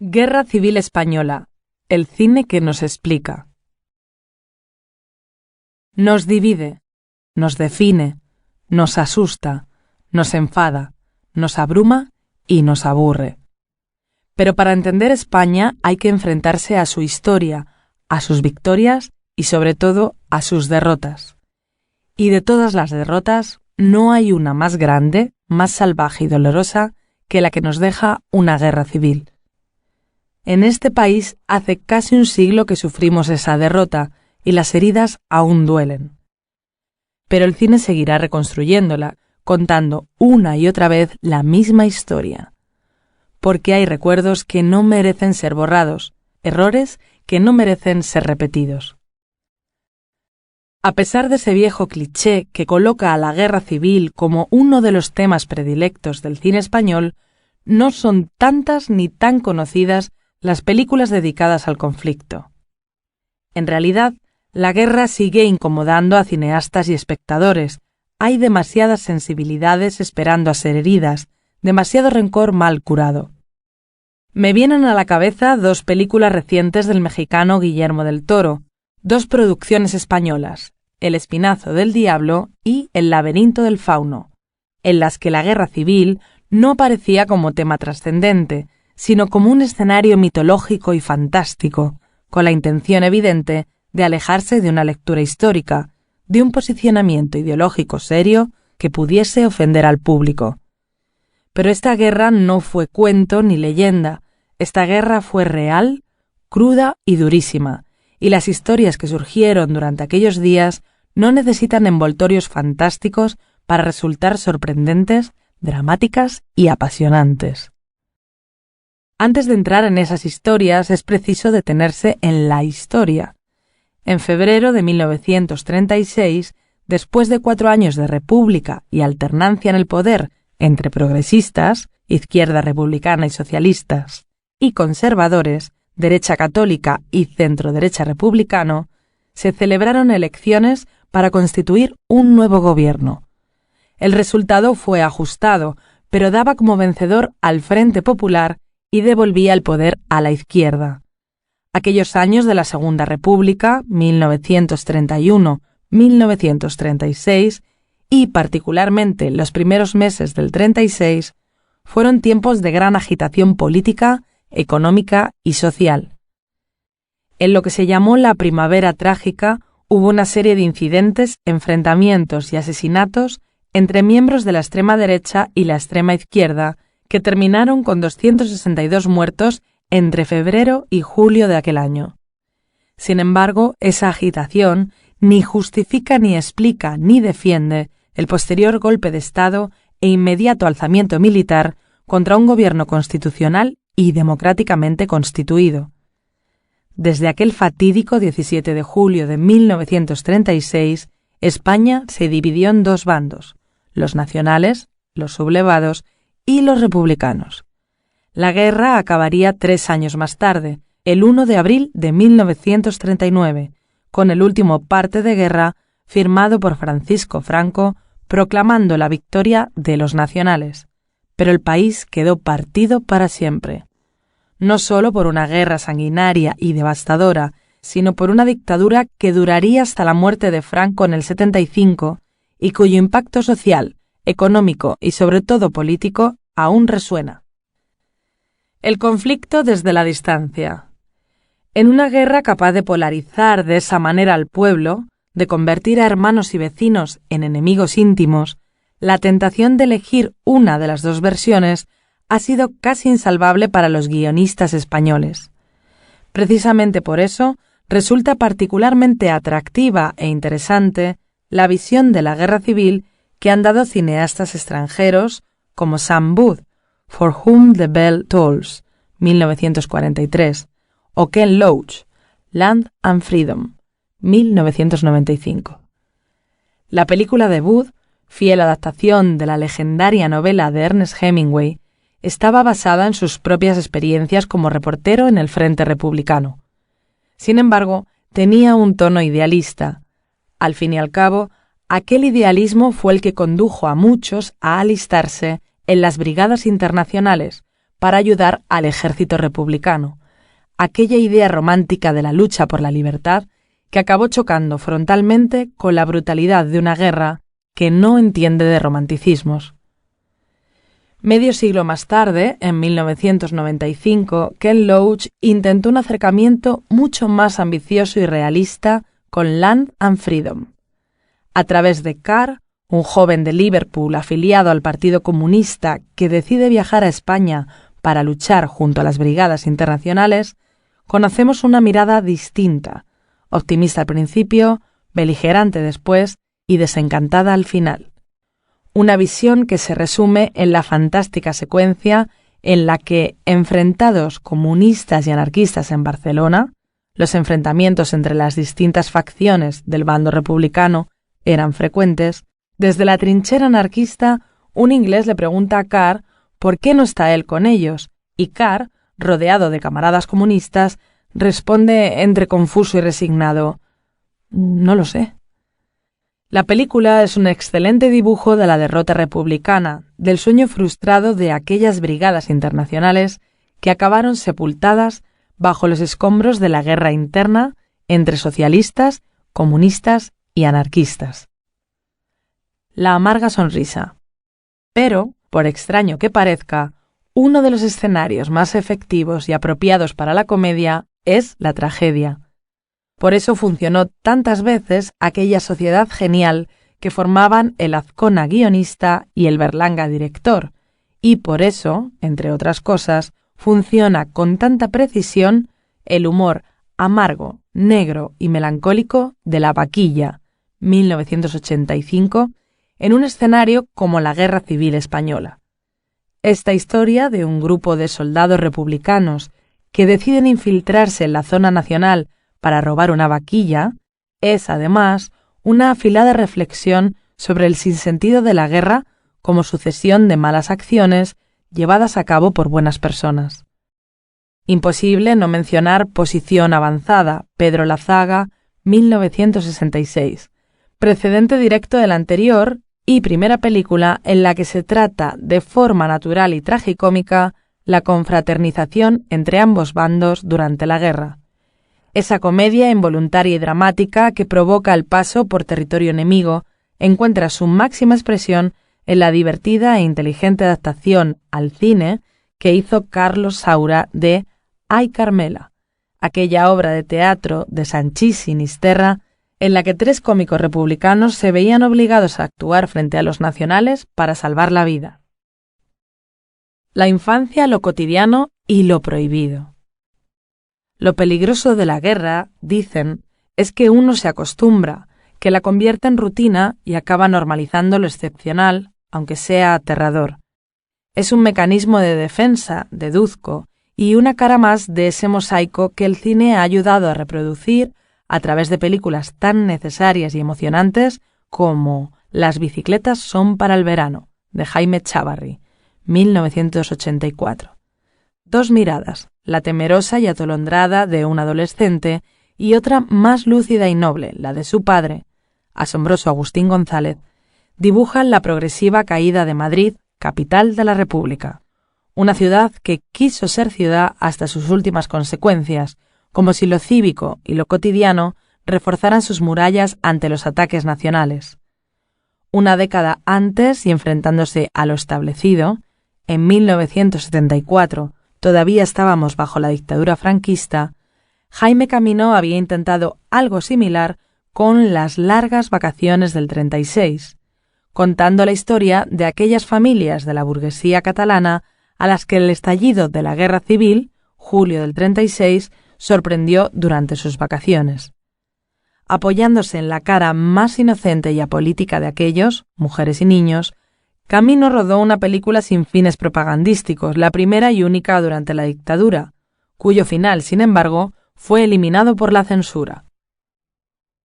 Guerra Civil Española. El cine que nos explica. Nos divide, nos define, nos asusta, nos enfada, nos abruma y nos aburre. Pero para entender España hay que enfrentarse a su historia, a sus victorias y sobre todo a sus derrotas. Y de todas las derrotas no hay una más grande, más salvaje y dolorosa que la que nos deja una guerra civil. En este país hace casi un siglo que sufrimos esa derrota y las heridas aún duelen. Pero el cine seguirá reconstruyéndola, contando una y otra vez la misma historia. Porque hay recuerdos que no merecen ser borrados, errores que no merecen ser repetidos. A pesar de ese viejo cliché que coloca a la guerra civil como uno de los temas predilectos del cine español, no son tantas ni tan conocidas las películas dedicadas al conflicto. En realidad, la guerra sigue incomodando a cineastas y espectadores. Hay demasiadas sensibilidades esperando a ser heridas, demasiado rencor mal curado. Me vienen a la cabeza dos películas recientes del mexicano Guillermo del Toro, dos producciones españolas, El Espinazo del Diablo y El Laberinto del Fauno, en las que la guerra civil no aparecía como tema trascendente, sino como un escenario mitológico y fantástico, con la intención evidente de alejarse de una lectura histórica, de un posicionamiento ideológico serio que pudiese ofender al público. Pero esta guerra no fue cuento ni leyenda, esta guerra fue real, cruda y durísima, y las historias que surgieron durante aquellos días no necesitan envoltorios fantásticos para resultar sorprendentes, dramáticas y apasionantes. Antes de entrar en esas historias es preciso detenerse en la historia. En febrero de 1936, después de 4 años de república y alternancia en el poder entre progresistas, izquierda republicana y socialistas, y conservadores, derecha católica y centro-derecha republicano, se celebraron elecciones para constituir un nuevo gobierno. El resultado fue ajustado, pero daba como vencedor al Frente Popular y devolvía el poder a la izquierda. Aquellos años de la Segunda República, 1931-1936, y particularmente los primeros meses del 36, fueron tiempos de gran agitación política, económica y social. En lo que se llamó la Primavera Trágica hubo una serie de incidentes, enfrentamientos y asesinatos entre miembros de la extrema derecha y la extrema izquierda que terminaron con 262 muertos entre febrero y julio de aquel año. Sin embargo, esa agitación ni justifica ni explica ni defiende el posterior golpe de Estado e inmediato alzamiento militar contra un gobierno constitucional y democráticamente constituido. Desde aquel fatídico 17 de julio de 1936, España se dividió en dos bandos, los nacionales, los sublevados y los republicanos. La guerra acabaría 3 años más tarde, el 1 de abril de 1939, con el último parte de guerra firmado por Francisco Franco proclamando la victoria de los nacionales. Pero el país quedó partido para siempre. No solo por una guerra sanguinaria y devastadora, sino por una dictadura que duraría hasta la muerte de Franco en el 75 y cuyo impacto social, económico y sobre todo político aún resuena. El conflicto desde la distancia. En una guerra capaz de polarizar de esa manera al pueblo, de convertir a hermanos y vecinos en enemigos íntimos, la tentación de elegir una de las dos versiones ha sido casi insalvable para los guionistas españoles. Precisamente por eso resulta particularmente atractiva e interesante la visión de la guerra civil que han dado cineastas extranjeros como Sam Booth, For Whom the Bell Tolls, 1943, o Ken Loach, Land and Freedom, 1995. La película de Booth, fiel adaptación de la legendaria novela de Ernest Hemingway, estaba basada en sus propias experiencias como reportero en el Frente Republicano. Sin embargo, tenía un tono idealista. Al fin y al cabo, aquel idealismo fue el que condujo a muchos a alistarse en las brigadas internacionales, para ayudar al ejército republicano, aquella idea romántica de la lucha por la libertad que acabó chocando frontalmente con la brutalidad de una guerra que no entiende de romanticismos. Medio siglo más tarde, en 1995, Ken Loach intentó un acercamiento mucho más ambicioso y realista con Land and Freedom. A través de Carr, un joven de Liverpool afiliado al Partido Comunista que decide viajar a España para luchar junto a las brigadas internacionales, conocemos una mirada distinta, optimista al principio, beligerante después y desencantada al final. Una visión que se resume en la fantástica secuencia en la que, enfrentados comunistas y anarquistas en Barcelona, los enfrentamientos entre las distintas facciones del bando republicano eran frecuentes, desde la trinchera anarquista un inglés le pregunta a Carr por qué no está él con ellos, y Carr, rodeado de camaradas comunistas, responde entre confuso y resignado: «No lo sé». La película es un excelente dibujo de la derrota republicana, del sueño frustrado de aquellas brigadas internacionales que acabaron sepultadas bajo los escombros de la guerra interna entre socialistas, comunistas y anarquistas. La amarga sonrisa. Pero, por extraño que parezca, uno de los escenarios más efectivos y apropiados para la comedia es la tragedia. Por eso funcionó tantas veces aquella sociedad genial que formaban el Azcona guionista y el Berlanga director, y por eso, entre otras cosas, funciona con tanta precisión el humor amargo, negro y melancólico de La Vaquilla, 1985, en un escenario como la Guerra Civil Española. Esta historia de un grupo de soldados republicanos que deciden infiltrarse en la zona nacional para robar una vaquilla es, además, una afilada reflexión sobre el sinsentido de la guerra como sucesión de malas acciones llevadas a cabo por buenas personas. Imposible no mencionar Posición Avanzada, Pedro Lazaga, 1966, precedente directo del anterior y primera película en la que se trata de forma natural y tragicómica la confraternización entre ambos bandos durante la guerra. Esa comedia involuntaria y dramática que provoca el paso por territorio enemigo encuentra su máxima expresión en la divertida e inteligente adaptación al cine que hizo Carlos Saura de Ay Carmela, aquella obra de teatro de Sanchís Sinisterra en la que tres cómicos republicanos se veían obligados a actuar frente a los nacionales para salvar la vida. La infancia, lo cotidiano y lo prohibido. Lo peligroso de la guerra, dicen, es que uno se acostumbra, que la convierte en rutina y acaba normalizando lo excepcional, aunque sea aterrador. Es un mecanismo de defensa, deduzco, y una cara más de ese mosaico que el cine ha ayudado a reproducir a través de películas tan necesarias y emocionantes como Las bicicletas son para el verano, de Jaime Chávarri, 1984. Dos miradas, la temerosa y atolondrada de un adolescente y otra más lúcida y noble, la de su padre, asombroso Agustín González, dibujan la progresiva caída de Madrid, capital de la República, una ciudad que quiso ser ciudad hasta sus últimas consecuencias, como si lo cívico y lo cotidiano reforzaran sus murallas ante los ataques nacionales. Una década antes y enfrentándose a lo establecido, en 1974, todavía estábamos bajo la dictadura franquista, Jaime Camino había intentado algo similar con Las largas vacaciones del 36, contando la historia de aquellas familias de la burguesía catalana a las que el estallido de la Guerra Civil, julio del 36, sorprendió durante sus vacaciones. Apoyándose en la cara más inocente y apolítica de aquellos, mujeres y niños, Camino rodó una película sin fines propagandísticos, la primera y única durante la dictadura, cuyo final, sin embargo, fue eliminado por la censura.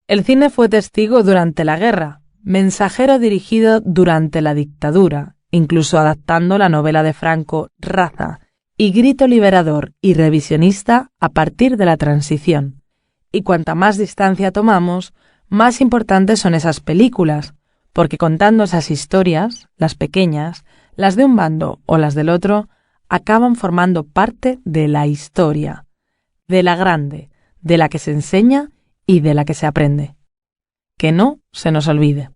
El cine fue testigo durante la guerra, mensajero dirigido durante la dictadura, incluso adaptando la novela de Franco Raza, y grito liberador y revisionista a partir de la transición. Y cuanta más distancia tomamos, más importantes son esas películas, porque contando esas historias, las pequeñas, las de un bando o las del otro, acaban formando parte de la historia, de la grande, de la que se enseña y de la que se aprende. Que no se nos olvide.